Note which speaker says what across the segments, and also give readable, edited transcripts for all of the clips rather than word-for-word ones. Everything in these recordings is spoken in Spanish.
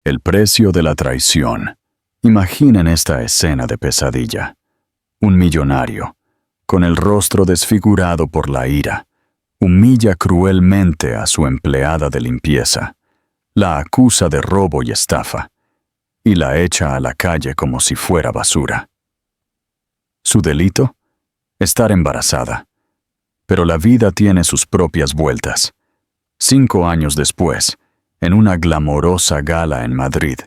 Speaker 1: El precio de la traición. Imaginen esta escena de pesadilla. Un millonario, con el rostro desfigurado por la ira, humilla cruelmente a su empleada de limpieza, la acusa de robo y estafa, y la echa a la calle como si fuera basura. ¿Su delito? Estar embarazada. Pero la vida tiene sus propias vueltas. 5 años después, en una glamorosa gala en Madrid,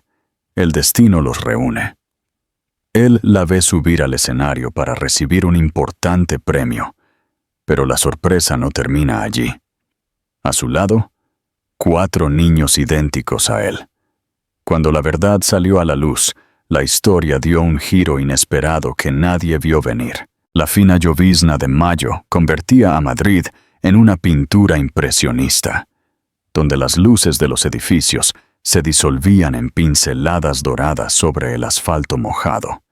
Speaker 1: el destino los reúne. Él la ve subir al escenario para recibir un importante premio, pero la sorpresa no termina allí. A su lado, 4 niños idénticos a él. Cuando la verdad salió a la luz, la historia dio un giro inesperado que nadie vio venir. La fina llovizna de mayo convertía a Madrid en una pintura impresionista, donde las luces de los edificios se disolvían en pinceladas doradas sobre el asfalto mojado.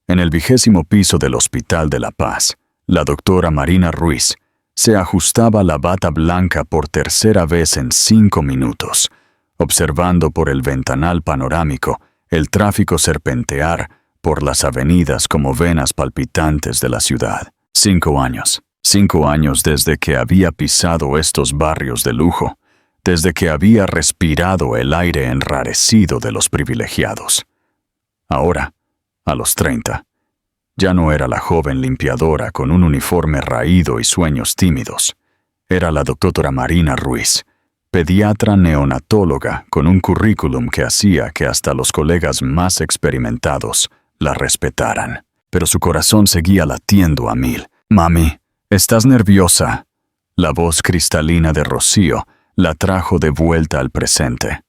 Speaker 1: En el 20º piso del Hospital de la Paz, la doctora Marina Ruiz se ajustaba la bata blanca por tercera vez en 5 minutos, observando por el ventanal panorámico el tráfico serpentear por las avenidas como venas palpitantes de la ciudad. 5 años. 5 años desde que había pisado estos barrios de lujo, desde que había respirado el aire enrarecido de los privilegiados. Ahora, a los 30, ya no era la joven limpiadora con un uniforme raído y sueños tímidos. Era la doctora Marina Ruiz, pediatra neonatóloga con un currículum que hacía que hasta los colegas más experimentados la respetaran. Pero su corazón seguía latiendo a 1000. «Mami, ¿estás nerviosa?». La voz cristalina de Rocío la trajo de vuelta al presente.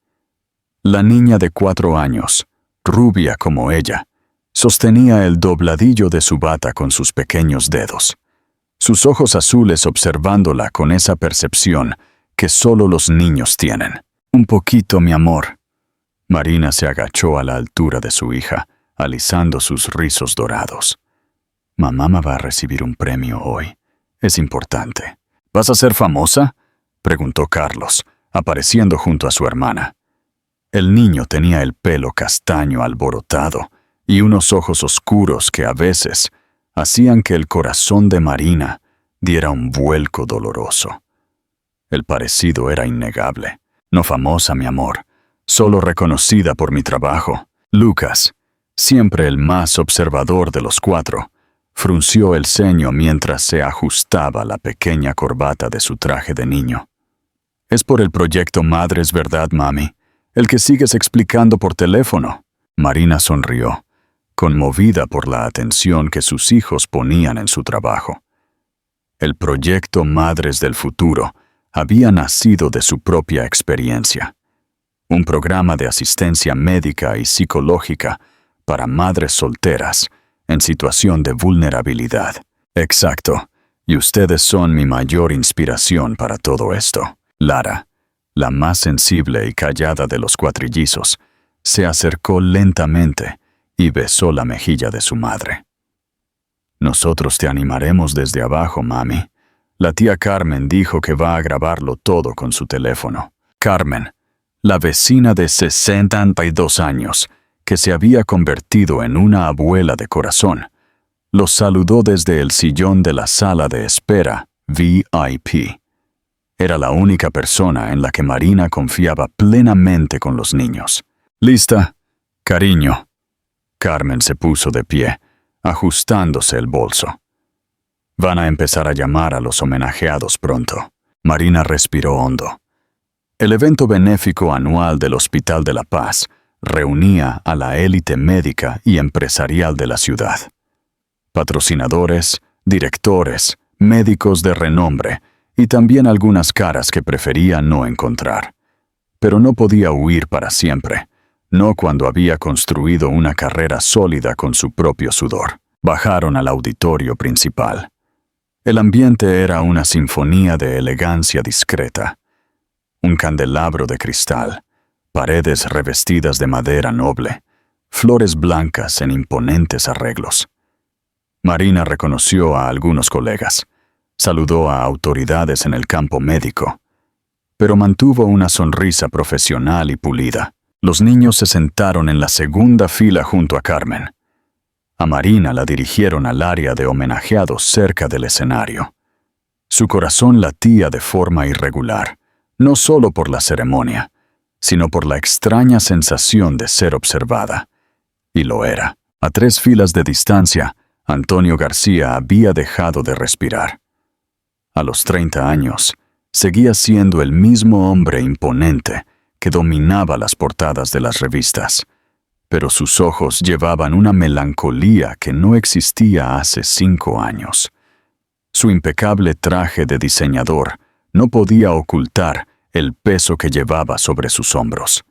Speaker 1: La niña de 4 años, rubia como ella, sostenía el dobladillo de su bata con sus pequeños dedos, sus ojos azules observándola con esa percepción que solo los niños tienen. «Un poquito, mi amor». Marina se agachó a la altura de su hija, alisando sus rizos dorados. «Mamá va a recibir un premio hoy. Es importante». «¿Vas a ser famosa?», preguntó Carlos, apareciendo junto a su hermana. El niño tenía el pelo castaño alborotado y unos ojos oscuros que a veces hacían que el corazón de Marina diera un vuelco doloroso. El parecido era innegable. «No famosa, mi amor, solo reconocida por mi trabajo». Lucas, siempre el más observador de los 4, frunció el ceño mientras se ajustaba la pequeña corbata de su traje de niño. «Es por el proyecto Madres, ¿verdad, mami? El que sigues explicando por teléfono». Marina sonrió, conmovida por la atención que sus hijos ponían en su trabajo. El proyecto Madres del Futuro había nacido de su propia experiencia. Un programa de asistencia médica y psicológica para madres solteras en situación de vulnerabilidad. «Exacto, y ustedes son mi mayor inspiración para todo esto». Lara, la más sensible y callada de los cuatrillizos, se acercó lentamente y besó la mejilla de su madre. «Nosotros te animaremos desde abajo, mami. La tía Carmen dijo que va a grabarlo todo con su teléfono». Carmen, la vecina de 62 años, que se había convertido en una abuela de corazón, los saludó desde el sillón de la sala de espera VIP. Era la única persona en la que Marina confiaba plenamente con los niños. «¿Lista, cariño?» Carmen se puso de pie, ajustándose el bolso. «Van a empezar a llamar a los homenajeados pronto». Marina respiró hondo. El evento benéfico anual del Hospital de la Paz reunía a la élite médica y empresarial de la ciudad. Patrocinadores, directores, médicos de renombre y también algunas caras que prefería no encontrar. Pero no podía huir para siempre, no cuando había construido una carrera sólida con su propio sudor. Bajaron al auditorio principal. El ambiente era una sinfonía de elegancia discreta. Un candelabro de cristal, paredes revestidas de madera noble, flores blancas en imponentes arreglos. Marina reconoció a algunos colegas, saludó a autoridades en el campo médico, pero mantuvo una sonrisa profesional y pulida. Los niños se sentaron en la segunda fila junto a Carmen. A Marina la dirigieron al área de homenajeados cerca del escenario. Su corazón latía de forma irregular, no solo por la ceremonia, sino por la extraña sensación de ser observada. Y lo era. A 3 filas de distancia, Antonio García había dejado de respirar. A los 30 años, seguía siendo el mismo hombre imponente que dominaba las portadas de las revistas, pero sus ojos llevaban una melancolía que no existía hace 5 años. Su impecable traje de diseñador no podía ocultar el peso que llevaba sobre sus hombros.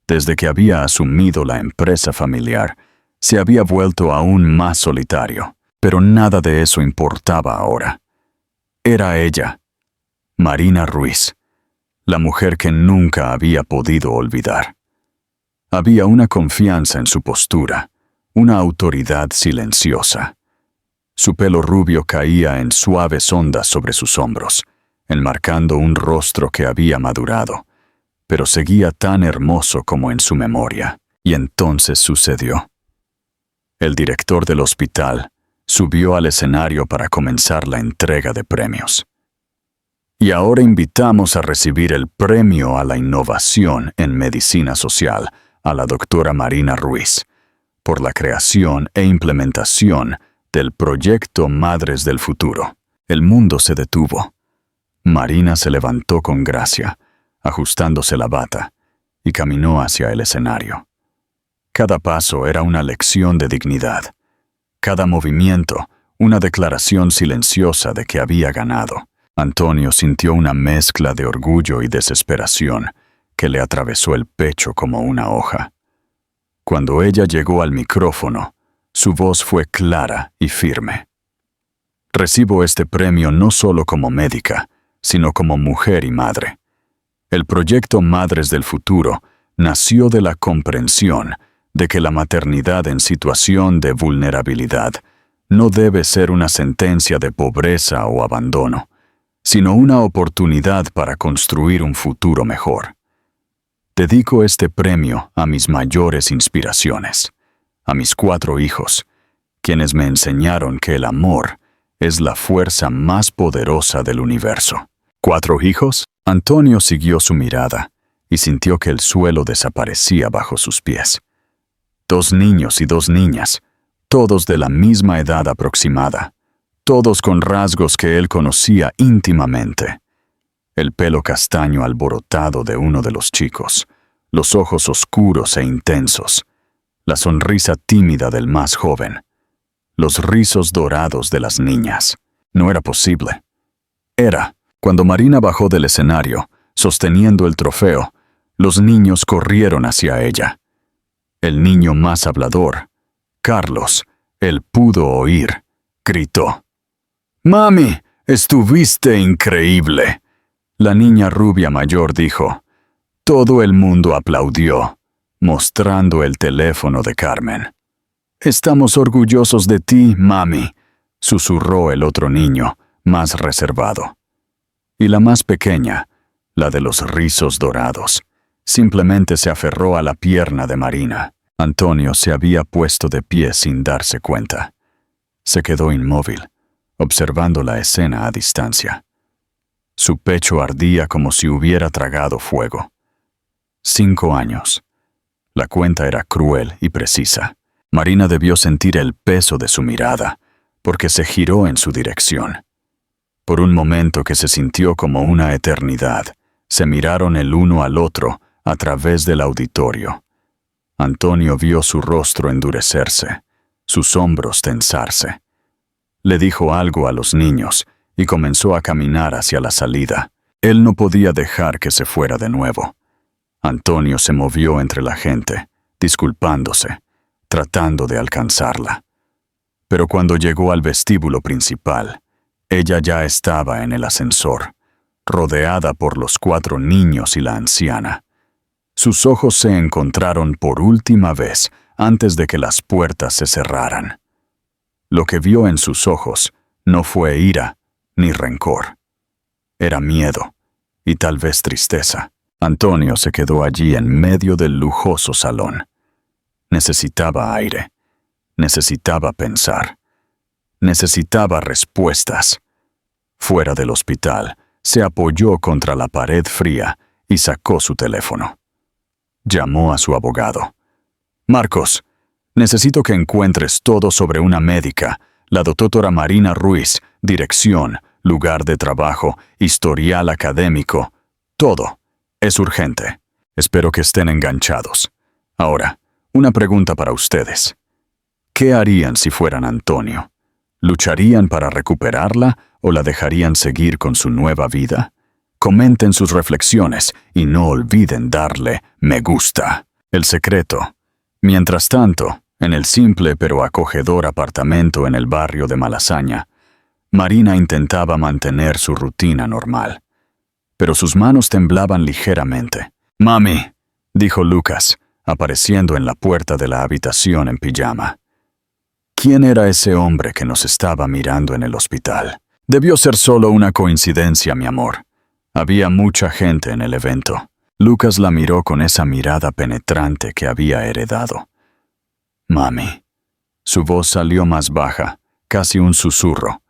Speaker 1: Desde que había asumido la empresa familiar, se había vuelto aún más solitario, pero nada de eso importaba ahora. Era ella, Marina Ruiz, la mujer que nunca había podido olvidar. Había una confianza en su postura, una autoridad silenciosa. Su pelo rubio caía en suaves ondas sobre sus hombros, enmarcando un rostro que había madurado, pero seguía tan hermoso como en su memoria. Y entonces sucedió. El director del hospital subió al escenario para comenzar la entrega de premios. Y ahora invitamos a recibir el premio a la innovación en medicina social a la doctora Marina Ruiz, por la creación e implementación del proyecto Madres del Futuro. El mundo se detuvo. Marina se levantó con gracia, ajustándose la bata, y caminó hacia el escenario. Cada paso era una lección de dignidad. Cada movimiento, una declaración silenciosa de que había ganado. Antonio sintió una mezcla de orgullo y desesperación que le atravesó el pecho como una hoja. Cuando ella llegó al micrófono, su voz fue clara y firme. Recibo este premio no solo como médica, sino como mujer y madre. El proyecto Madres del Futuro nació de la comprensión de que la maternidad en situación de vulnerabilidad no debe ser una sentencia de pobreza o abandono, sino una oportunidad para construir un futuro mejor. Dedico este premio a mis mayores inspiraciones, a mis 4 hijos, quienes me enseñaron que el amor es la fuerza más poderosa del universo. ¿4 hijos? Antonio siguió su mirada y sintió que el suelo desaparecía bajo sus pies. 2 niños y 2 niñas, todos de la misma edad aproximada, todos con rasgos que él conocía íntimamente. El pelo castaño alborotado de uno de los chicos, los ojos oscuros e intensos, la sonrisa tímida del más joven, los rizos dorados de las niñas. No era posible. Era. Cuando Marina bajó del escenario, sosteniendo el trofeo, los niños corrieron hacia ella. El niño más hablador, Carlos, él pudo oír, gritó: «¡Mami, estuviste increíble!». La niña rubia mayor dijo. Todo el mundo aplaudió, mostrando el teléfono de Carmen. «Estamos orgullosos de ti, mami», susurró el otro niño, más reservado. Y la más pequeña, la de los rizos dorados, simplemente se aferró a la pierna de Marina. Antonio se había puesto de pie sin darse cuenta. Se quedó inmóvil, observando la escena a distancia. Su pecho ardía como si hubiera tragado fuego. 5 años. La cuenta era cruel y precisa. Marina debió sentir el peso de su mirada, porque se giró en su dirección. Por un momento que se sintió como una eternidad, se miraron el uno al otro a través del auditorio. Antonio vio su rostro endurecerse, sus hombros tensarse. Le dijo algo a los niños y comenzó a caminar hacia la salida. Él no podía dejar que se fuera de nuevo. Antonio se movió entre la gente, disculpándose, tratando de alcanzarla. Pero cuando llegó al vestíbulo principal, ella ya estaba en el ascensor, rodeada por los 4 niños y la anciana. Sus ojos se encontraron por última vez antes de que las puertas se cerraran. Lo que vio en sus ojos no fue ira ni rencor. Era miedo y tal vez tristeza. Antonio se quedó allí en medio del lujoso salón. Necesitaba aire. Necesitaba pensar. Necesitaba respuestas. Fuera del hospital, se apoyó contra la pared fría y sacó su teléfono. Llamó a su abogado. Marcos, necesito que encuentres todo sobre una médica, la doctora Marina Ruiz, dirección, lugar de trabajo, historial académico, todo. Es urgente. Espero que estén enganchados. Ahora, una pregunta para ustedes. ¿Qué harían si fueran Antonio? ¿Lucharían para recuperarla o la dejarían seguir con su nueva vida? Comenten sus reflexiones y no olviden darle me gusta. El secreto. Mientras tanto, en el simple pero acogedor apartamento en el barrio de Malasaña, Marina intentaba mantener su rutina normal. Pero sus manos temblaban ligeramente. «Mami», dijo Lucas, apareciendo en la puerta de la habitación en pijama. ¿Quién era ese hombre que nos estaba mirando en el hospital? Debió ser solo una coincidencia, mi amor. Había mucha gente en el evento. Lucas la miró con esa mirada penetrante que había heredado. «Mami». Su voz salió más baja, casi un susurro.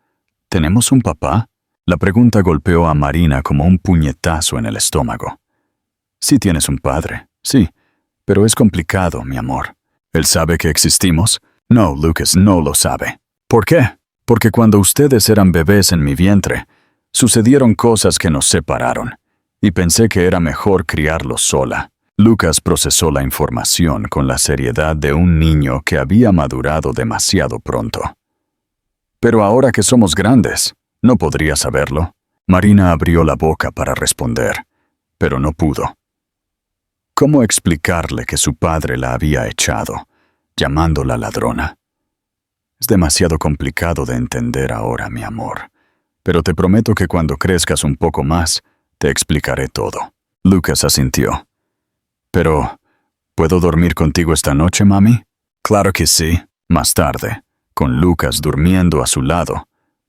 Speaker 1: ¿Tenemos un papá? La pregunta golpeó a Marina como un puñetazo en el estómago. Sí tienes un padre, sí, pero es complicado, mi amor. ¿Él sabe que existimos? No, Lucas no lo sabe. ¿Por qué? Porque cuando ustedes eran bebés en mi vientre, sucedieron cosas que nos separaron, y pensé que era mejor criarlos sola. Lucas procesó la información con la seriedad de un niño que había madurado demasiado pronto. Pero ahora que somos grandes, ¿no podría saberlo? Marina abrió la boca para responder, pero no pudo. ¿Cómo explicarle que su padre la había echado, llamándola ladrona? Es demasiado complicado de entender ahora, mi amor, pero te prometo que cuando crezcas un poco más, te explicaré todo. Lucas asintió. Pero, ¿puedo dormir contigo esta noche, mami? Claro que sí. Más tarde, con Lucas durmiendo a su lado,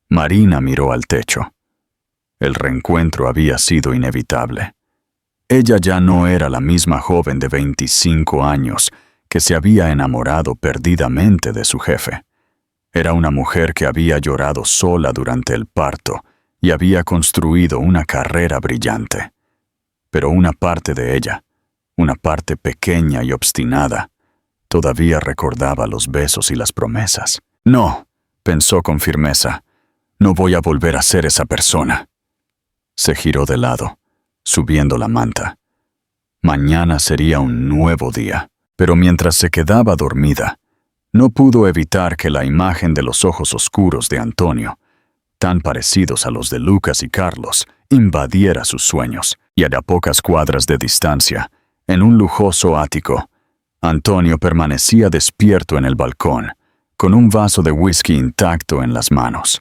Speaker 1: Marina miró al techo. El reencuentro había sido inevitable. Ella ya no era la misma joven de 25 años que se había enamorado perdidamente de su jefe. Era una mujer que había llorado sola durante el parto y había construido una carrera brillante. Pero una parte de ella, una parte pequeña y obstinada, todavía recordaba los besos y las promesas. No, pensó con firmeza. No voy a volver a ser esa persona. Se giró de lado, subiendo la manta. Mañana sería un nuevo día, pero mientras se quedaba dormida, no pudo evitar que la imagen de los ojos oscuros de Antonio, tan parecidos a los de Lucas y Carlos, invadiera sus sueños, y a pocas cuadras de distancia, en un lujoso ático, Antonio permanecía despierto en el balcón, con un vaso de whisky intacto en las manos.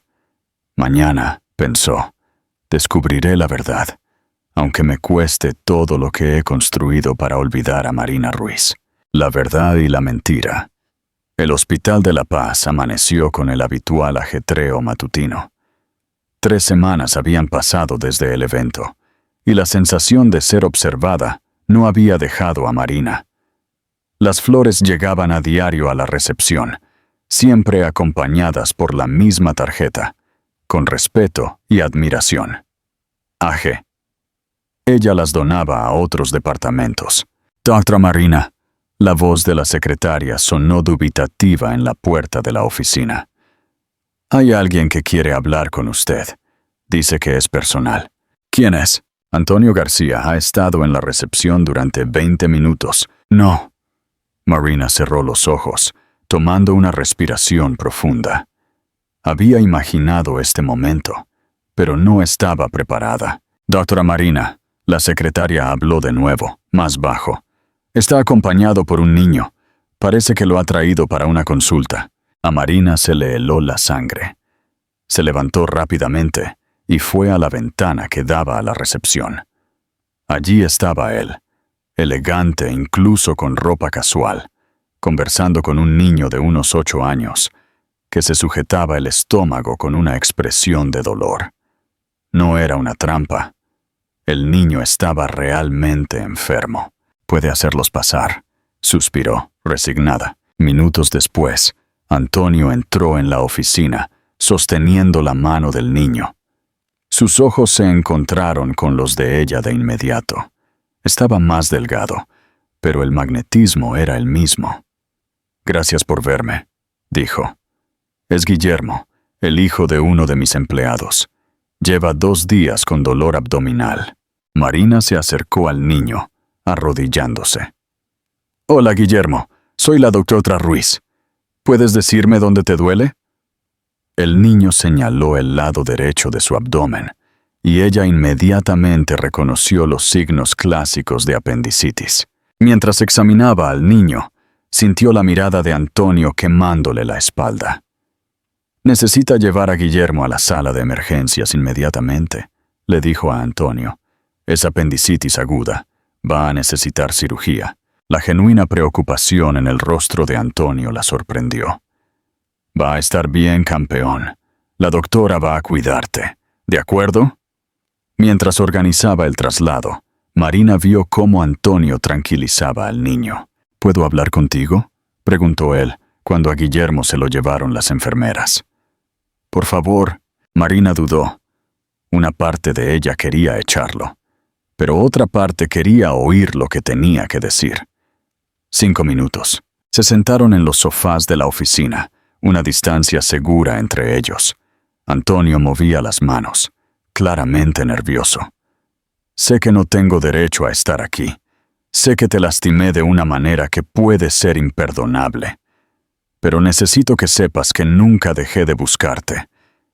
Speaker 1: Mañana, pensó, descubriré la verdad, aunque me cueste todo lo que he construido para olvidar a Marina Ruiz. La verdad y la mentira. El Hospital de La Paz amaneció con el habitual ajetreo matutino. 3 semanas habían pasado desde el evento, y la sensación de ser observada no había dejado a Marina. Las flores llegaban a diario a la recepción, siempre acompañadas por la misma tarjeta, con respeto y admiración. AG. Ella las donaba a otros departamentos. «Doctora Marina», la voz de la secretaria sonó dubitativa en la puerta de la oficina. «Hay alguien que quiere hablar con usted. Dice que es personal». «¿Quién es?» «Antonio García ha estado en la recepción durante 20 minutos». «No». Marina cerró los ojos, tomando una respiración profunda. Había imaginado este momento, pero no estaba preparada. «Doctora Marina», la secretaria habló de nuevo, más bajo. «Está acompañado por un niño. Parece que lo ha traído para una consulta». A Marina se le heló la sangre. Se levantó rápidamente y fue a la ventana que daba a la recepción. Allí estaba él, elegante incluso con ropa casual, conversando con un niño de unos 8 años, que se sujetaba el estómago con una expresión de dolor. No era una trampa. El niño estaba realmente enfermo. «Puede hacerlos pasar», suspiró, resignada. Minutos después, Antonio entró en la oficina, sosteniendo la mano del niño. Sus ojos se encontraron con los de ella de inmediato. Estaba más delgado, pero el magnetismo era el mismo. «Gracias por verme», dijo. «Es Guillermo, el hijo de uno de mis empleados. Lleva 2 días con dolor abdominal». Marina se acercó al niño, arrodillándose. «Hola, Guillermo. Soy la doctora Ruiz. ¿Puedes decirme dónde te duele?» El niño señaló el lado derecho de su abdomen, y ella inmediatamente reconoció los signos clásicos de apendicitis. Mientras examinaba al niño, sintió la mirada de Antonio quemándole la espalda. «Necesita llevar a Guillermo a la sala de emergencias inmediatamente», le dijo a Antonio. «Es apendicitis aguda. Va a necesitar cirugía». La genuina preocupación en el rostro de Antonio la sorprendió. «Va a estar bien, campeón. La doctora va a cuidarte. ¿De acuerdo?» Mientras organizaba el traslado, Marina vio cómo Antonio tranquilizaba al niño. «¿Puedo hablar contigo?», preguntó él, cuando a Guillermo se lo llevaron las enfermeras. «Por favor». Marina dudó. Una parte de ella quería echarlo, pero otra parte quería oír lo que tenía que decir. 5 minutos. Se sentaron en los sofás de la oficina, una distancia segura entre ellos. Antonio movía las manos, claramente nervioso. «Sé que no tengo derecho a estar aquí. Sé que te lastimé de una manera que puede ser imperdonable. Pero necesito que sepas que nunca dejé de buscarte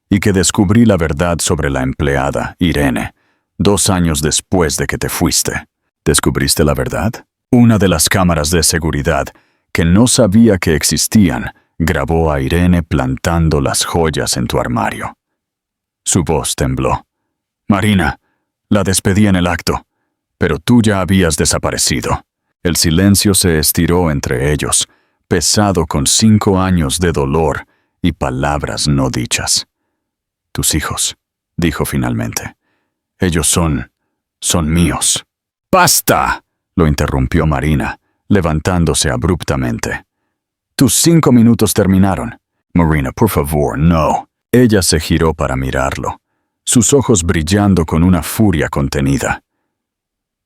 Speaker 1: y que descubrí la verdad sobre la empleada, Irene, 2 años después de que te fuiste». «¿Descubriste la verdad?» Una de las cámaras de seguridad, que no sabía que existían, grabó a Irene plantando las joyas en tu armario. Su voz tembló. «Marina, la despedí en el acto, pero tú ya habías desaparecido». El silencio se estiró entre ellos, pesado con 5 años de dolor y palabras no dichas. «Tus hijos», dijo finalmente. «Ellos son míos». «¡Basta!», lo interrumpió Marina, levantándose abruptamente. «Tus 5 minutos terminaron». «Marina, por favor, no». Ella se giró para mirarlo, sus ojos brillando con una furia contenida.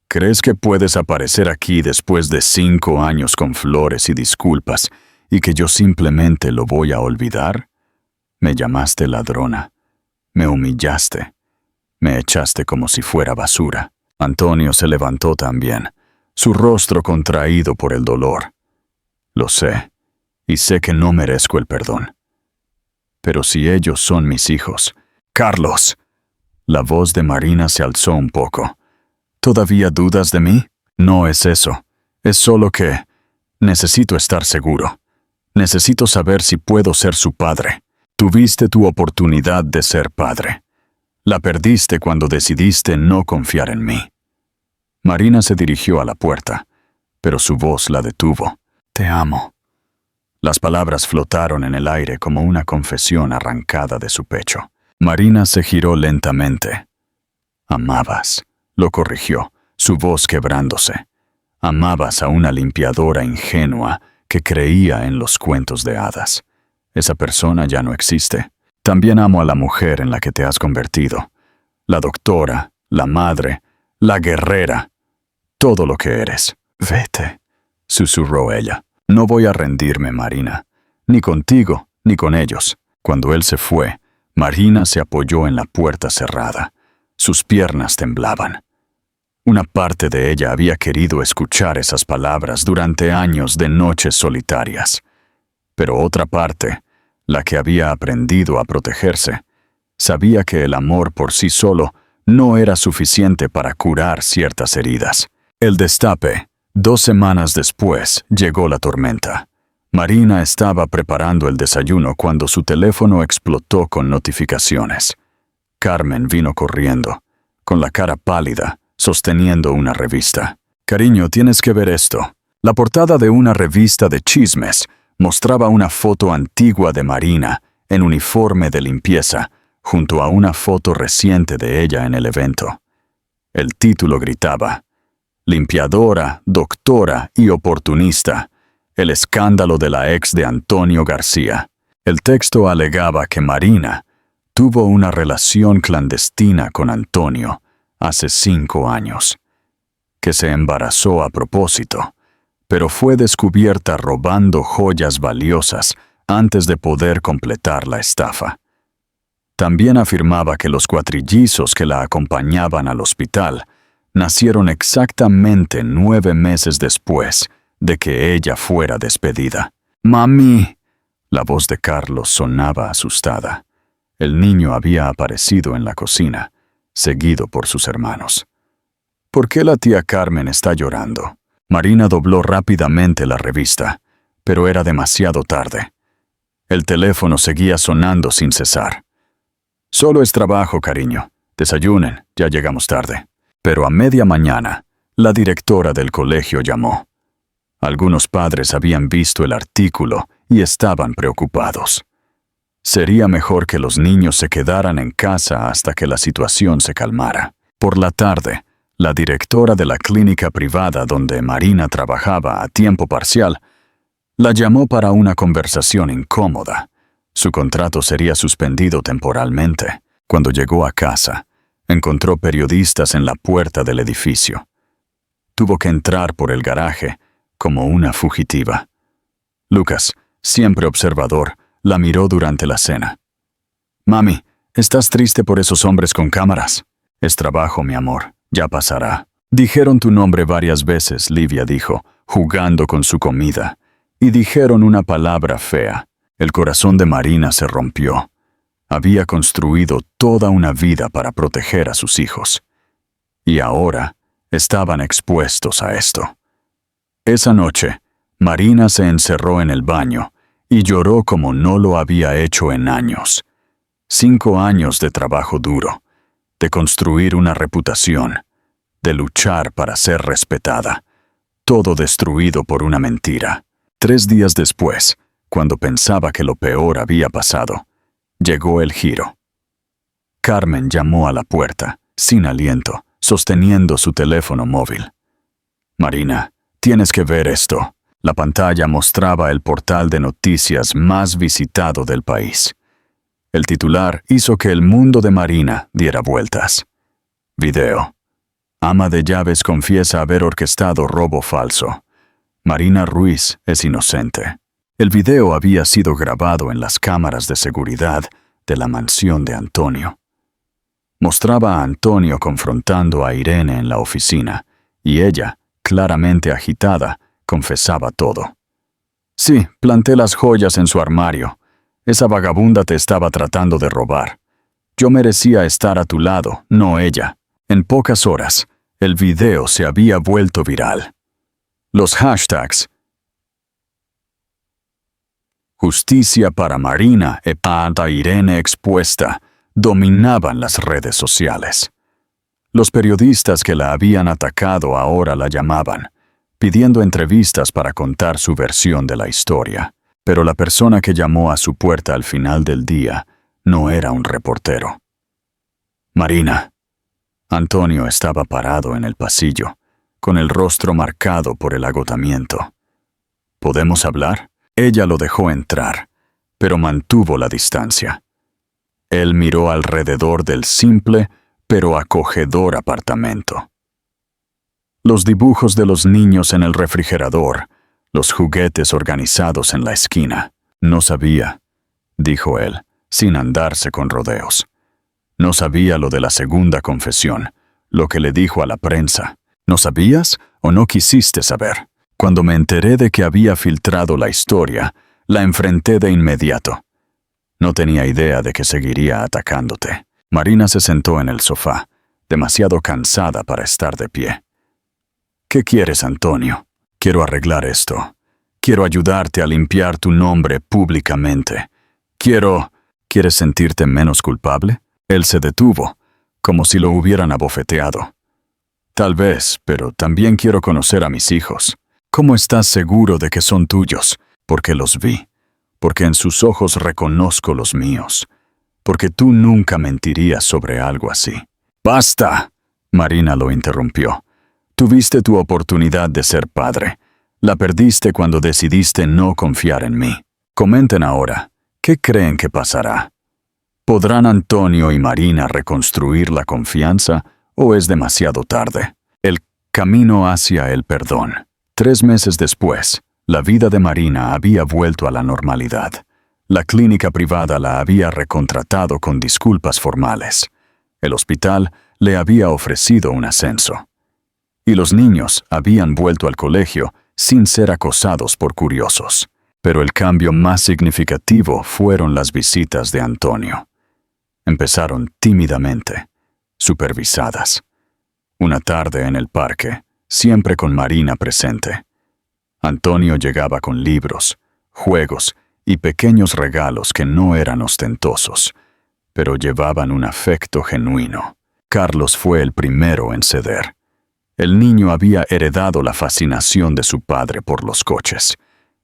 Speaker 1: «¿Crees que puedes aparecer aquí después de 5 años con flores y disculpas y que yo simplemente lo voy a olvidar? Me llamaste ladrona, me humillaste, me echaste como si fuera basura». Antonio se levantó también, su rostro contraído por el dolor. «Lo sé, y sé que no merezco el perdón. Pero si ellos son mis hijos...» «Carlos». La voz de Marina se alzó un poco. «¿Todavía dudas de mí? No es eso. Es solo que... necesito estar seguro. Necesito saber si puedo ser su padre. Tuviste tu oportunidad de ser padre. La perdiste cuando decidiste no confiar en mí». Marina se dirigió a la puerta, pero su voz la detuvo. «Te amo». Las palabras flotaron en el aire como una confesión arrancada de su pecho. Marina se giró lentamente. «Amabas», lo corrigió, su voz quebrándose. «Amabas a una limpiadora ingenua que creía en los cuentos de hadas. Esa persona ya no existe. También amo a la mujer en la que te has convertido. La doctora, la madre, la guerrera, todo lo que eres». «Vete», susurró ella. «No voy a rendirme, Marina, ni contigo, ni con ellos». Cuando él se fue, Marina se apoyó en la puerta cerrada. Sus piernas temblaban. Una parte de ella había querido escuchar esas palabras durante años de noches solitarias. Pero otra parte, la que había aprendido a protegerse, sabía que el amor por sí solo no era suficiente para curar ciertas heridas. El destape. 2 semanas después llegó la tormenta. Marina estaba preparando el desayuno cuando su teléfono explotó con notificaciones. Carmen vino corriendo, con la cara pálida, sosteniendo una revista. «Cariño, tienes que ver esto». La portada de una revista de chismes mostraba una foto antigua de Marina, en uniforme de limpieza, junto a una foto reciente de ella en el evento. El título gritaba: limpiadora, doctora y oportunista. El escándalo de la ex de Antonio García. El texto alegaba que Marina tuvo una relación clandestina con Antonio hace 5 años, que se embarazó a propósito, pero fue descubierta robando joyas valiosas antes de poder completar la estafa. También afirmaba que los cuatrillizos que la acompañaban al hospital nacieron exactamente 9 meses después de que ella fuera despedida. «Mami», la voz de Carlos sonaba asustada. El niño había aparecido en la cocina, seguido por sus hermanos. «¿Por qué la tía Carmen está llorando?» Marina dobló rápidamente la revista, pero era demasiado tarde. El teléfono seguía sonando sin cesar. «Solo es trabajo, cariño. Desayunen, ya llegamos tarde». Pero a media mañana, la directora del colegio llamó. Algunos padres habían visto el artículo y estaban preocupados. Sería mejor que los niños se quedaran en casa hasta que la situación se calmara. Por la tarde, la directora de la clínica privada donde Marina trabajaba a tiempo parcial la llamó para una conversación incómoda. Su contrato sería suspendido temporalmente. Cuando llegó a casa, encontró periodistas en la puerta del edificio. Tuvo que entrar por el garaje como una fugitiva. Lucas, siempre observador, la miró durante la cena. «Mami, ¿estás triste por esos hombres con cámaras?» «Es trabajo, mi amor. Ya pasará». «Dijeron tu nombre varias veces», Livia dijo, jugando con su comida. «Y dijeron una palabra fea». El corazón de Marina se rompió. Había construido toda una vida para proteger a sus hijos. Y ahora estaban expuestos a esto. Esa noche, Marina se encerró en el baño y lloró como no lo había hecho en años. 5 años de trabajo duro, de construir una reputación, de luchar para ser respetada, todo destruido por una mentira. 3 días después, cuando pensaba que lo peor había pasado, llegó el giro. Carmen llamó a la puerta, sin aliento, sosteniendo su teléfono móvil. «Marina, tienes que ver esto». La pantalla mostraba el portal de noticias más visitado del país. El titular hizo que el mundo de Marina diera vueltas. Video. Ama de llaves confiesa haber orquestado robo falso. Marina Ruiz es inocente. El video había sido grabado en las cámaras de seguridad de la mansión de Antonio. Mostraba a Antonio confrontando a Irene en la oficina, y ella, claramente agitada, confesaba todo. «Sí, planté las joyas en su armario. Esa vagabunda te estaba tratando de robar. Yo merecía estar a tu lado, no ella». En pocas horas, el video se había vuelto viral. Los hashtags «Justicia para Marina» e «Para Irene expuesta» dominaban las redes sociales. Los periodistas que la habían atacado ahora la llamaban, pidiendo entrevistas para contar su versión de la historia. Pero la persona que llamó a su puerta al final del día no era un reportero. «Marina». Antonio estaba parado en el pasillo, con el rostro marcado por el agotamiento. «¿Podemos hablar?» Ella lo dejó entrar, pero mantuvo la distancia. Él miró alrededor del simple pero acogedor apartamento. Los dibujos de los niños en el refrigerador, los juguetes organizados en la esquina. «No sabía», dijo él, sin andarse con rodeos. «No sabía lo de la segunda confesión, lo que le dijo a la prensa. ¿No sabías o no quisiste saber? Cuando me enteré de que había filtrado la historia, la enfrenté de inmediato. No tenía idea de que seguiría atacándote». Marina se sentó en el sofá, demasiado cansada para estar de pie. «¿Qué quieres, Antonio?» «Quiero arreglar esto. Quiero ayudarte a limpiar tu nombre públicamente. ¿Quieres sentirte menos culpable?» Él se detuvo, como si lo hubieran abofeteado. «Tal vez, pero también quiero conocer a mis hijos. ¿Cómo estás seguro de que son tuyos?» «Porque los vi. Porque en sus ojos reconozco los míos. Porque tú nunca mentirías sobre algo así». «¡Basta!», Marina lo interrumpió. Tuviste tu oportunidad de ser padre. La perdiste cuando decidiste no confiar en mí. Comenten ahora, ¿qué creen que pasará? ¿Podrán Antonio y Marina reconstruir la confianza o es demasiado tarde? El camino hacia el perdón. 3 meses después, la vida de Marina había vuelto a la normalidad. La clínica privada la había recontratado con disculpas formales. El hospital le había ofrecido un ascenso. Y los niños habían vuelto al colegio sin ser acosados por curiosos. Pero el cambio más significativo fueron las visitas de Antonio. Empezaron tímidamente, supervisadas. Una tarde en el parque, siempre con Marina presente. Antonio llegaba con libros, juegos y pequeños regalos que no eran ostentosos, pero llevaban un afecto genuino. Carlos fue el primero en ceder. El niño había heredado la fascinación de su padre por los coches,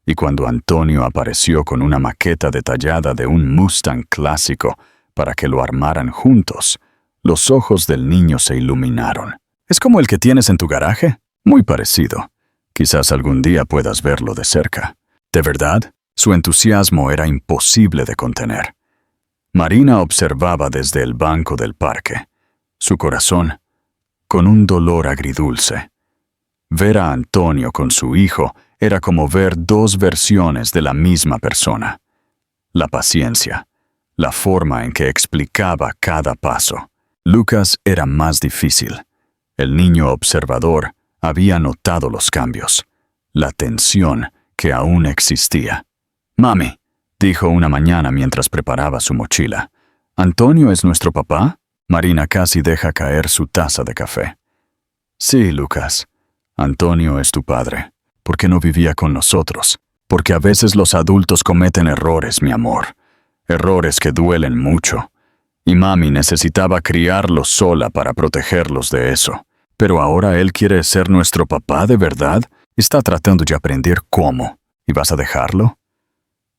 Speaker 1: y cuando Antonio apareció con una maqueta detallada de un Mustang clásico para que lo armaran juntos, los ojos del niño se iluminaron. ¿Es como el que tienes en tu garaje? Muy parecido. Quizás algún día puedas verlo de cerca. ¿De verdad? Su entusiasmo era imposible de contener. Marina observaba desde el banco del parque. Su corazón, con un dolor agridulce. Ver a Antonio con su hijo era como ver 2 versiones de la misma persona. La paciencia, la forma en que explicaba cada paso. Lucas era más difícil. El niño observador había notado los cambios, la tensión que aún existía. «Mami», dijo una mañana mientras preparaba su mochila, «¿Antonio es nuestro papá?» Marina casi deja caer su taza de café. «Sí, Lucas. Antonio es tu padre. Porque no vivía con nosotros. Porque a veces los adultos cometen errores, mi amor. Errores que duelen mucho. Y mami necesitaba criarlos sola para protegerlos de eso. Pero ahora él quiere ser nuestro papá de verdad. Está tratando de aprender cómo. ¿Y vas a dejarlo?»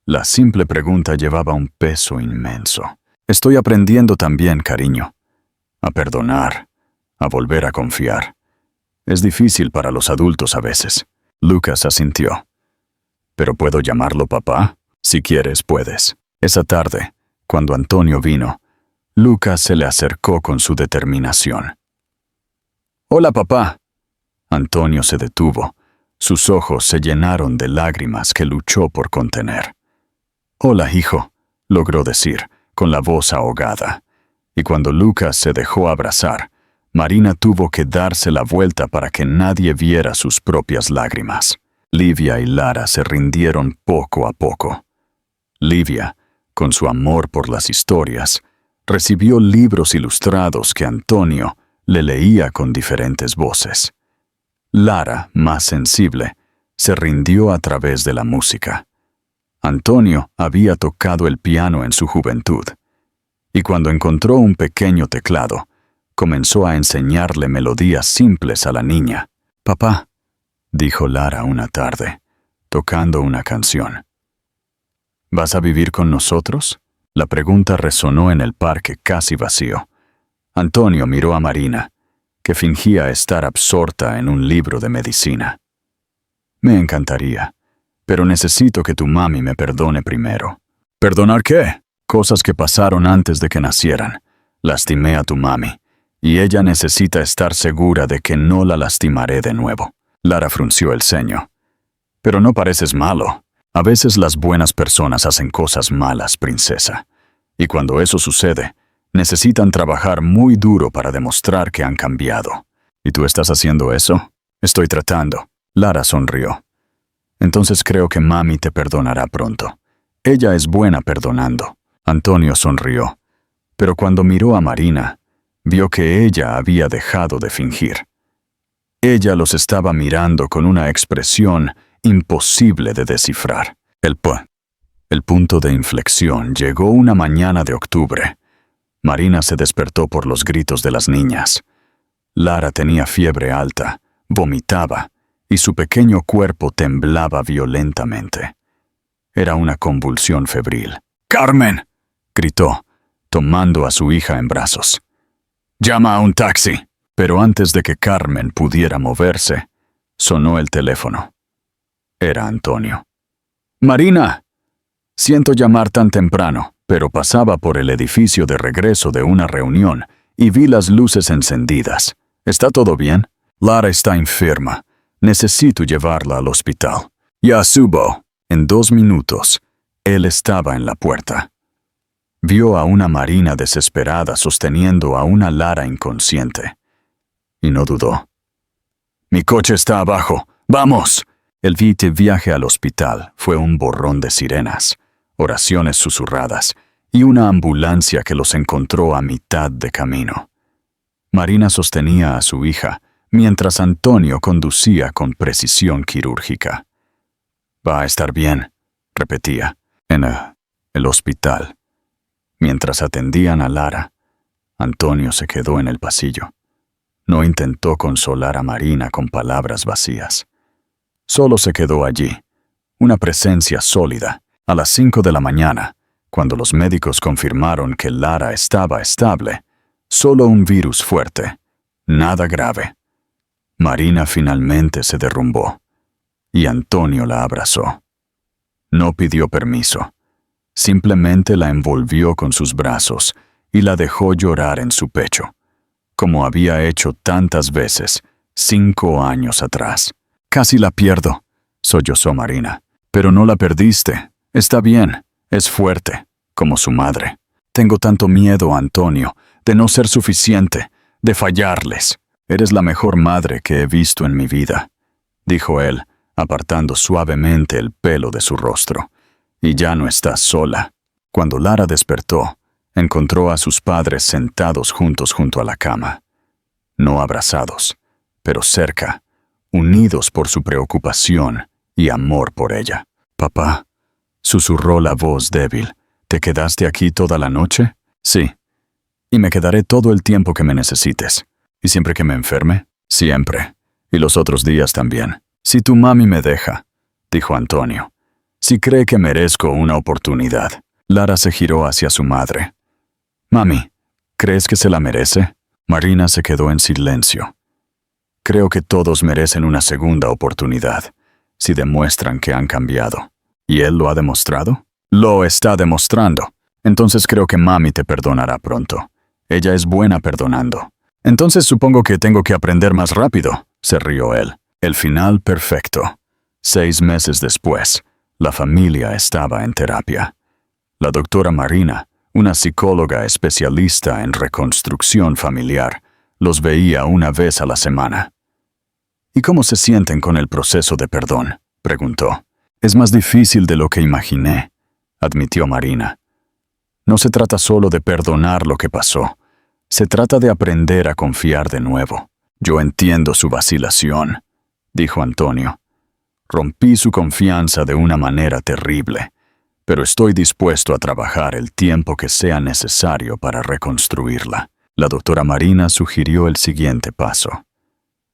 Speaker 1: La simple pregunta llevaba un peso inmenso. «Estoy aprendiendo también, cariño. A perdonar. A volver a confiar. Es difícil para los adultos a veces». Lucas asintió. «¿Pero puedo llamarlo papá? Si quieres, puedes». Esa tarde, cuando Antonio vino, Lucas se le acercó con su determinación. «Hola, papá». Antonio se detuvo. Sus ojos se llenaron de lágrimas que luchó por contener. «Hola, hijo», logró decir, con la voz ahogada. Y cuando Lucas se dejó abrazar, Marina tuvo que darse la vuelta para que nadie viera sus propias lágrimas. Livia y Lara se rindieron poco a poco. Livia, con su amor por las historias, recibió libros ilustrados que Antonio le leía con diferentes voces. Lara, más sensible, se rindió a través de la música. Antonio había tocado el piano en su juventud, y cuando encontró un pequeño teclado, comenzó a enseñarle melodías simples a la niña. «Papá», dijo Lara una tarde, tocando una canción. «¿Vas a vivir con nosotros?» La pregunta resonó en el parque casi vacío. Antonio miró a Marina, que fingía estar absorta en un libro de medicina. «Me encantaría, pero necesito que tu mami me perdone primero». «¿Perdonar qué?» «Cosas que pasaron antes de que nacieran. Lastimé a tu mami, y ella necesita estar segura de que no la lastimaré de nuevo». Lara frunció el ceño. «Pero no pareces malo. A veces las buenas personas hacen cosas malas, princesa. Y cuando eso sucede, necesitan trabajar muy duro para demostrar que han cambiado. ¿Y tú estás haciendo eso?» «Estoy tratando». Lara sonrió. «Entonces creo que mami te perdonará pronto. Ella es buena perdonando». Antonio sonrió, pero cuando miró a Marina, vio que ella había dejado de fingir. Ella los estaba mirando con una expresión imposible de descifrar. El punto de inflexión llegó una mañana de octubre. Marina se despertó por los gritos de las niñas. Lara tenía fiebre alta, vomitaba, y su pequeño cuerpo temblaba violentamente. Era una convulsión febril. «¡Carmen!», gritó, tomando a su hija en brazos. «¡Llama a un taxi!». Pero antes de que Carmen pudiera moverse, sonó el teléfono. Era Antonio. «Marina, siento llamar tan temprano, pero pasaba por el edificio de regreso de una reunión y vi las luces encendidas. ¿Está todo bien? Lara está enferma. Necesito llevarla al hospital. Ya subo». En 2 minutos, él estaba en la puerta. Vio a una Marina desesperada sosteniendo a una Lara inconsciente. Y no dudó. «Mi coche está abajo. ¡Vamos!». El viaje al hospital fue un borrón de sirenas, oraciones susurradas y una ambulancia que los encontró a mitad de camino. Marina sostenía a su hija, mientras Antonio conducía con precisión quirúrgica. «Va a estar bien», repetía, en el hospital. Mientras atendían a Lara, Antonio se quedó en el pasillo. No intentó consolar a Marina con palabras vacías. Solo se quedó allí, una presencia sólida, a las 5 de la mañana, cuando los médicos confirmaron que Lara estaba estable, solo un virus fuerte, nada grave. Marina finalmente se derrumbó, y Antonio la abrazó. No pidió permiso, simplemente la envolvió con sus brazos y la dejó llorar en su pecho, como había hecho tantas veces 5 años atrás. «Casi la pierdo», sollozó Marina. «Pero no la perdiste. Está bien. Es fuerte, como su madre. Tengo tanto miedo, Antonio, de no ser suficiente, de fallarles. Eres la mejor madre que he visto en mi vida», dijo él, apartando suavemente el pelo de su rostro. «Y ya no estás sola». Cuando Lara despertó, encontró a sus padres sentados juntos junto a la cama. No abrazados, pero cerca, unidos por su preocupación y amor por ella. «Papá», susurró la voz débil, «¿te quedaste aquí toda la noche?» «Sí, y me quedaré todo el tiempo que me necesites». «¿Y siempre que me enferme?» «Siempre, y los otros días también. Si tu mami me deja», dijo Antonio. «Si cree que merezco una oportunidad». Lara se giró hacia su madre. «Mami, ¿crees que se la merece?» Marina se quedó en silencio. «Creo que todos merecen una segunda oportunidad, si demuestran que han cambiado». «¿Y él lo ha demostrado?» «Lo está demostrando. Entonces creo que mami te perdonará pronto. Ella es buena perdonando». «Entonces supongo que tengo que aprender más rápido», se rió él. El final perfecto. 6 meses después, la familia estaba en terapia. La doctora Marina, una psicóloga especialista en reconstrucción familiar, los veía una vez a la semana. «¿Y cómo se sienten con el proceso de perdón?», preguntó. «Es más difícil de lo que imaginé», admitió Marina. «No se trata solo de perdonar lo que pasó. Se trata de aprender a confiar de nuevo». «Yo entiendo su vacilación», dijo Antonio. «Rompí su confianza de una manera terrible, pero estoy dispuesto a trabajar el tiempo que sea necesario para reconstruirla». La doctora Marina sugirió el siguiente paso.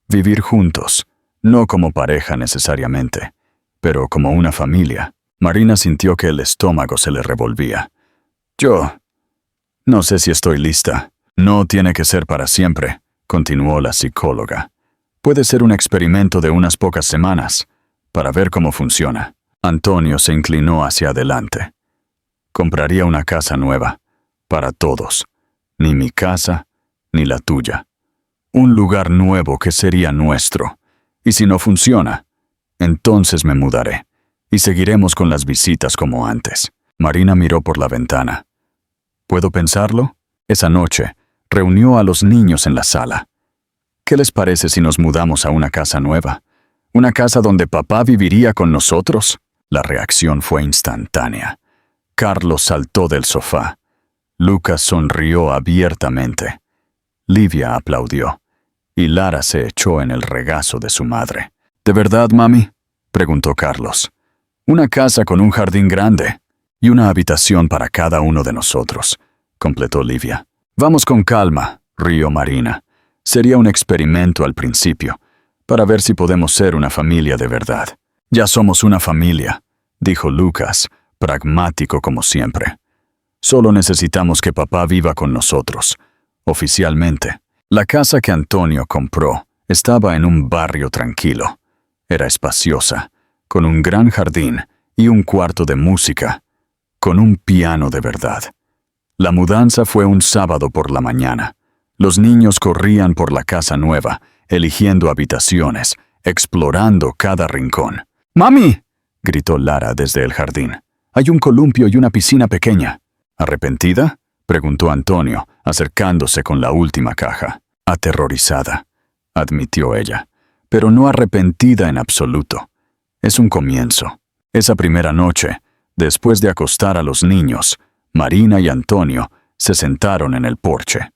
Speaker 1: Vivir juntos, no como pareja necesariamente, pero como una familia. Marina sintió que el estómago se le revolvía. «Yo no sé si estoy lista». «No tiene que ser para siempre», continuó la psicóloga. «Puede ser un experimento de unas pocas semanas, para ver cómo funciona». Antonio se inclinó hacia adelante. «Compraría una casa nueva, para todos. Ni mi casa, ni la tuya. Un lugar nuevo que sería nuestro. Y si no funciona, entonces me mudaré, y seguiremos con las visitas como antes». Marina miró por la ventana. «¿Puedo pensarlo?». Esa noche, reunió a los niños en la sala. «¿Qué les parece si nos mudamos a una casa nueva? ¿Una casa donde papá viviría con nosotros?». La reacción fue instantánea. Carlos saltó del sofá. Lucas sonrió abiertamente. Livia aplaudió. Y Lara se echó en el regazo de su madre. «¿De verdad, mami?», preguntó Carlos. «Una casa con un jardín grande y una habitación para cada uno de nosotros», completó Livia. «Vamos con calma», rió Marina. «Sería un experimento al principio, para ver si podemos ser una familia de verdad». «Ya somos una familia», dijo Lucas, pragmático como siempre. «Solo necesitamos que papá viva con nosotros, oficialmente». La casa que Antonio compró estaba en un barrio tranquilo. Era espaciosa, con un gran jardín y un cuarto de música, con un piano de verdad. La mudanza fue un sábado por la mañana. Los niños corrían por la casa nueva, eligiendo habitaciones, explorando cada rincón. ¡Mami!, gritó Lara desde el jardín. «Hay un columpio y una piscina pequeña». ¿Arrepentida?, preguntó Antonio, acercándose con la última caja. «Aterrorizada», admitió ella, «pero no arrepentida en absoluto. Es un comienzo». Esa primera noche, después de acostar a los niños, Marina y Antonio se sentaron en el porche.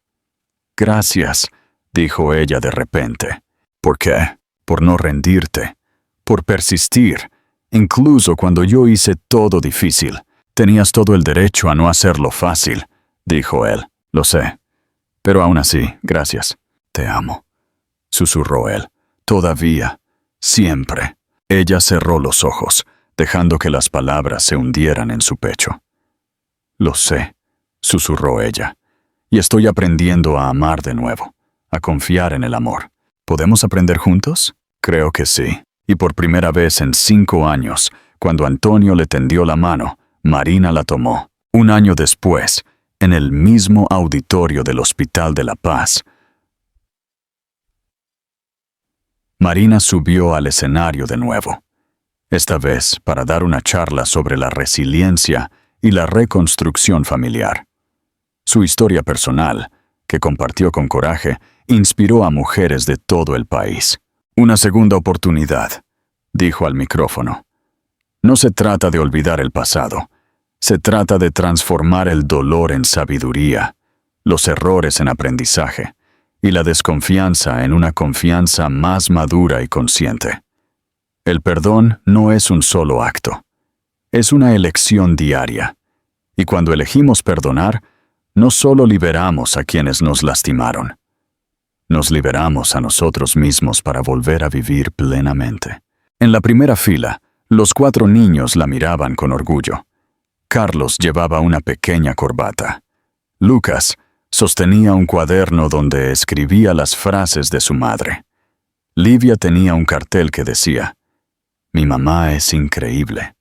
Speaker 1: «Gracias», dijo ella de repente. «¿Por qué?» «Por no rendirte, por persistir, incluso cuando yo hice todo difícil. Tenías todo el derecho a no hacerlo fácil», dijo él. «Lo sé, pero aún así, gracias. Te amo», susurró él. «Todavía, siempre». Ella cerró los ojos, dejando que las palabras se hundieran en su pecho. «Lo sé», susurró ella, «y estoy aprendiendo a amar de nuevo, a confiar en el amor. ¿Podemos aprender juntos?» «Creo que sí». Y por primera vez en 5 años, cuando Antonio le tendió la mano, Marina la tomó. 1 año después, en el mismo auditorio del Hospital de la Paz, Marina subió al escenario de nuevo, esta vez para dar una charla sobre la resiliencia y la reconstrucción familiar. Su historia personal, que compartió con coraje, inspiró a mujeres de todo el país. «Una segunda oportunidad», dijo al micrófono. «No se trata de olvidar el pasado. Se trata de transformar el dolor en sabiduría, los errores en aprendizaje y la desconfianza en una confianza más madura y consciente. El perdón no es un solo acto. Es una elección diaria. Y cuando elegimos perdonar, no solo liberamos a quienes nos lastimaron, nos liberamos a nosotros mismos para volver a vivir plenamente». En la primera fila, los 4 niños la miraban con orgullo. Carlos llevaba una pequeña corbata. Lucas sostenía un cuaderno donde escribía las frases de su madre. Livia tenía un cartel que decía: «Mi mamá es increíble».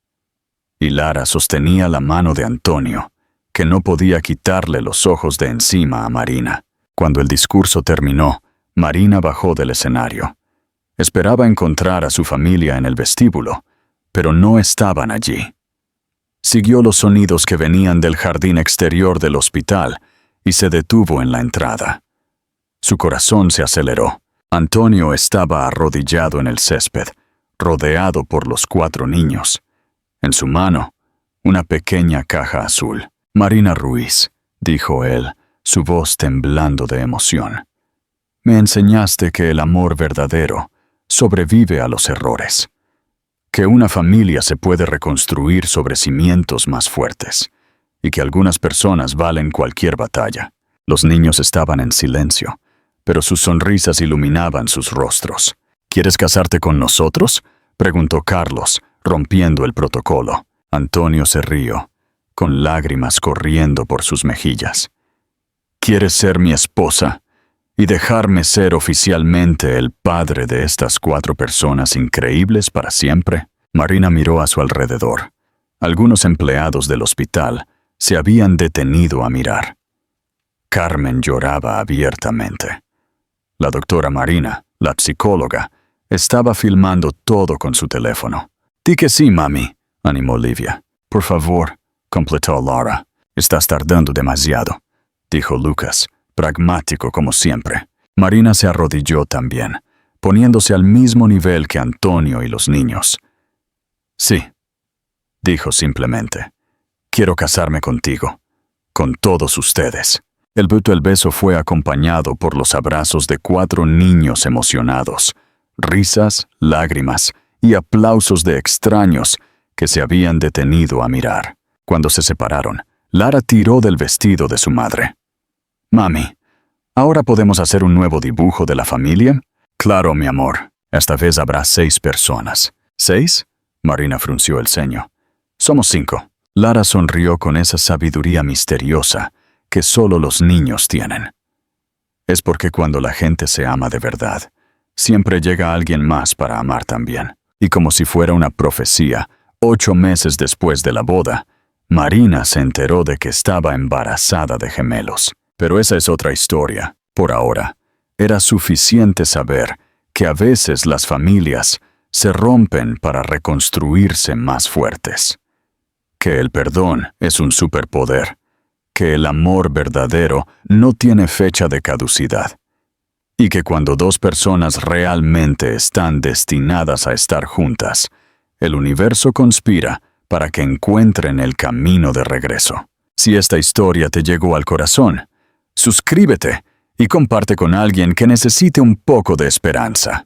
Speaker 1: Y Lara sostenía la mano de Antonio, que no podía quitarle los ojos de encima a Marina. Cuando el discurso terminó, Marina bajó del escenario. Esperaba encontrar a su familia en el vestíbulo, pero no estaban allí. Siguió los sonidos que venían del jardín exterior del hospital y se detuvo en la entrada. Su corazón se aceleró. Antonio estaba arrodillado en el césped, rodeado por los 4 niños. En su mano, una pequeña caja azul. «Marina Ruiz», dijo él, su voz temblando de emoción. «Me enseñaste que el amor verdadero sobrevive a los errores, que una familia se puede reconstruir sobre cimientos más fuertes y que algunas personas valen cualquier batalla». Los niños estaban en silencio, pero sus sonrisas iluminaban sus rostros. «¿Quieres casarte con nosotros?», preguntó Carlos, rompiendo el protocolo. Antonio se rió, con lágrimas corriendo por sus mejillas. «¿Quieres ser mi esposa y dejarme ser oficialmente el padre de estas 4 personas increíbles para siempre?» Marina miró a su alrededor. Algunos empleados del hospital se habían detenido a mirar. Carmen lloraba abiertamente. La doctora Marina, la psicóloga, estaba filmando todo con su teléfono. «Di que sí, mami», animó Livia. «Por favor», completó Lara. «Estás tardando demasiado», dijo Lucas, pragmático como siempre. Marina se arrodilló también, poniéndose al mismo nivel que Antonio y los niños. «Sí», dijo simplemente. «Quiero casarme contigo, con todos ustedes». El beso fue acompañado por los abrazos de 4 niños emocionados, risas, lágrimas y aplausos de extraños que se habían detenido a mirar. Cuando se separaron, Lara tiró del vestido de su madre. «Mami, ¿ahora podemos hacer un nuevo dibujo de la familia?» «Claro, mi amor. Esta vez habrá 6 personas». «¿6?» Marina frunció el ceño. «Somos 5». Lara sonrió con esa sabiduría misteriosa que solo los niños tienen. es porque cuando la gente se ama de verdad, siempre llega alguien más para amar también. Y como si fuera una profecía, 8 meses después de la boda, Marina se enteró de que estaba embarazada de gemelos. Pero esa es otra historia. Por ahora, era suficiente saber que a veces las familias se rompen para reconstruirse más fuertes. Que el perdón es un superpoder. Que el amor verdadero no tiene fecha de caducidad. Y que cuando 2 personas realmente están destinadas a estar juntas, el universo conspira para que encuentren el camino de regreso. Si esta historia te llegó al corazón, suscríbete y comparte con alguien que necesite un poco de esperanza.